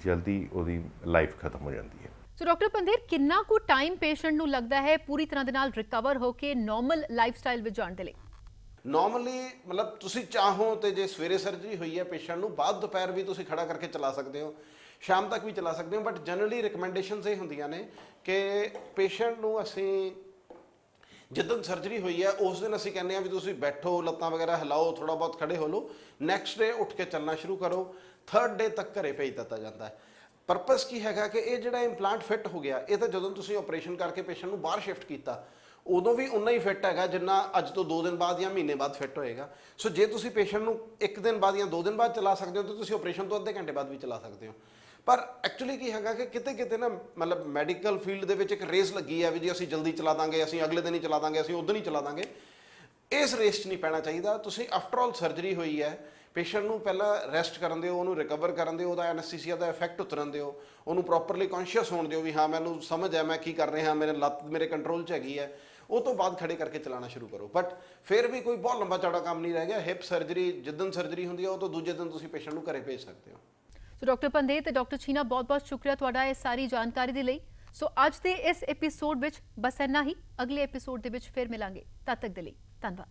ਜਲਦੀ ਉਹਦੀ ਲਾਈਫ ਖਤਮ ਹੋ ਜਾਂਦੀ ਹੈ। ਸੋ ਡਾਕਟਰ ਪੰਧੇਰ, ਕਿੰਨਾ ਕੁ ਟਾਈਮ ਪੇਸ਼ੈਂਟ ਨੂੰ ਲੱਗਦਾ ਹੈ ਪੂਰੀ ਤਰ੍ਹਾਂ ਦੇ ਨਾਲ ਰਿਕਵਰ ਹੋ ਕੇ ਨਾਰਮਲ ਲਾਈਫ ਸਟਾਈਲ ਵਿੱਚ ਜਾਣ ਦੇ ਲਈ? ਨਾਰਮਲੀ ਮਤਲਬ ਤੁਸੀਂ ਚਾਹੋ ਤੇ ਜੇ ਸਵੇਰੇ ਸਰਜਰੀ ਹੋਈ ਹੈ ਪੇਸ਼ੈਂਟ ਨੂੰ, ਬਾਅਦ ਦੁਪਹਿਰ ਵੀ ਤੁਸੀਂ ਖੜਾ ਕਰਕੇ ਚਲਾ ਸਕਦੇ ਹੋ, ਸ਼ਾਮ ਤੱਕ ਵੀ ਚਲਾ ਸਕਦੇ ਹੋ। ਬਟ ਜਨਰਲੀ ਰਿਕਮੈਂਡੇਸ਼ਨਸ ਇਹ ਹੁੰਦੀਆਂ ਨੇ ਕਿ ਪੇਸ਼ੈਂਟ ਨੂੰ ਅਸੀਂ ਜਿੱਦਣ ਸਰਜਰੀ ਹੋਈ ਹੈ ਉਸ ਦਿਨ ਅਸੀਂ ਕਹਿੰਦੇ ਆ ਵੀ ਤੁਸੀਂ ਬੈਠੋ, ਲੱਤਾਂ ਵਗੈਰਾ ਹਿਲਾਓ, ਥੋੜਾ ਬਹੁਤ ਖੜੇ ਹੋ ਲਓ, ਨੈਕਸਟ ਡੇ ਉੱਠ ਕੇ ਚੱਲਣਾ ਸ਼ੁਰੂ ਕਰੋ, ਥਰਡ ਡੇ ਤੱਕ ਘਰੇ ਭੇਜ ਦਿੱਤਾ ਜਾਂਦਾ ਹੈ। ਪਰਪਸ ਕੀ ਹੈਗਾ ਕਿ ਇਹ ਜਿਹੜਾ ਇੰਪਲਾਂਟ ਫਿੱਟ ਹੋ ਗਿਆ, ਇਹ ਤਾਂ ਜਦੋਂ ਤੁਸੀਂ ਆਪਰੇਸ਼ਨ ਕਰਕੇ ਪੇਸ਼ੈਂਟ ਨੂੰ ਬਾਹਰ ਸ਼ਿਫਟ ਕੀਤਾ ਉਦੋਂ ਵੀ ਉਨਾ ਹੀ ਫਿੱਟ ਹੈਗਾ ਜਿੰਨਾ ਅੱਜ ਤੋਂ 2 ਦਿਨ ਬਾਅਦ ਜਾਂ ਮਹੀਨੇ ਬਾਅਦ ਫਿੱਟ ਹੋਏਗਾ। ਸੋ ਜੇ ਤੁਸੀਂ ਪੇਸ਼ੈਂਟ ਨੂੰ 1 ਦਿਨ ਬਾਅਦ ਜਾਂ 2 ਦਿਨ ਬਾਅਦ ਚਲਾ ਸਕਦੇ ਹੋ ਤਾਂ ਤੁਸੀਂ ਆਪਰੇਸ਼ਨ ਤੋਂ ਅੱਧੇ ਘੰਟੇ ਬਾਅਦ ਵੀ ਚਲਾ ਸਕਦੇ ਹੋ। ਪਰ ਐਕਚੁਅਲੀ ਕੀ ਹੈਗਾ ਕਿ ਕਿਤੇ ਕਿਤੇ ਨਾ ਮਤਲਬ ਮੈਡੀਕਲ ਫੀਲਡ ਦੇ ਵਿੱਚ ਇੱਕ ਰੇਸ ਲੱਗੀ ਹੈ ਵੀ ਜੀ ਅਸੀਂ ਜਲਦੀ ਚਲਾ ਦਾਂਗੇ, ਅਸੀਂ ਅਗਲੇ ਦਿਨ ਹੀ ਚਲਾ ਦਾਂਗੇ, ਅਸੀਂ ਉਦੋਂ ਹੀ ਚਲਾ ਦਾਂਗੇ। ਇਸ ਰੇਸ 'ਚ ਨਹੀਂ ਪੈਣਾ ਚਾਹੀਦਾ। ਤੁਸੀਂ ਆਫਟਰ ਆਲ ਸਰਜਰੀ ਹੋਈ ਹੈ, ਪੇਸ਼ੈਂਟ ਨੂੰ ਪਹਿਲਾਂ ਰੈਸਟ ਕਰਨ ਦਿਓ, ਉਹਨੂੰ ਰਿਕਵਰ ਕਰਨ ਦਿਓ, ਉਹਦਾ ਐਨੈਸਥੀਸੀਆ ਦਾ ਇਫੈਕਟ ਉਤਰਨ ਦਿਓ, ਉਹਨੂੰ ਪ੍ਰੋਪਰਲੀ ਕੌਨਸ਼ੀਅਸ ਹੋਣ ਦਿਓ ਵੀ ਹਾਂ ਮੈਨੂੰ ਸਮਝ ਹੈ ਮੈਂ ਕੀ ਕਰ ਰਿਹਾ, ਮੇਰੇ ਲੱਤ ਮੇਰੇ ਕੰਟਰੋਲ 'ਚ ਹੈਗੀ ਹੈ। ਉਹ ਤੋਂ ਬਾਅਦ ਖੜੇ ਕਰਕੇ ਚਲਾਉਣਾ ਸ਼ੁਰੂ ਕਰੋ। ਬਟ ਫਿਰ ਵੀ ਕੋਈ ਬਹੁਤ ਲੰਬਾ ਚੌੜਾ ਕੰਮ ਨਹੀਂ ਰਹਿ ਗਿਆ। ਹਿਪ ਸਰਜਰੀ ਜਿੱਦਣ ਸਰਜਰੀ ਹੁੰਦੀ ਹੈ ਉਹ ਤੋਂ ਦੂਜੇ ਦਿਨ ਤੁਸੀਂ ਪੇਸ਼ੈਂਟ ਨੂੰ ਘਰੇ ਭੇਜ ਸਕਦੇ ਹੋ। ਸੋ ਡਾਕਟਰ ਪੰਦੇਤ ਤੇ ਡਾਕਟਰ ਛੀਨਾ ਬਹੁਤ-ਬਹੁਤ ਸ਼ੁਕਰੀਆ ਤੁਹਾਡਾ ਇਹ ਸਾਰੀ ਜਾਣਕਾਰੀ ਦੇ ਲਈ। ਸੋ ਅੱਜ ਦੇ ਇਸ ਐਪੀਸੋਡ ਵਿੱਚ ਬਸ ਇੰਨਾ ਹੀ। ਅਗਲੇ ਐਪੀਸੋਡ ਦੇ ਵਿੱਚ ਫਿਰ ਮਿਲਾਂਗੇ। ਤਦ ਤੱਕ ਦੇ ਲਈ ਧੰਨਵਾਦ।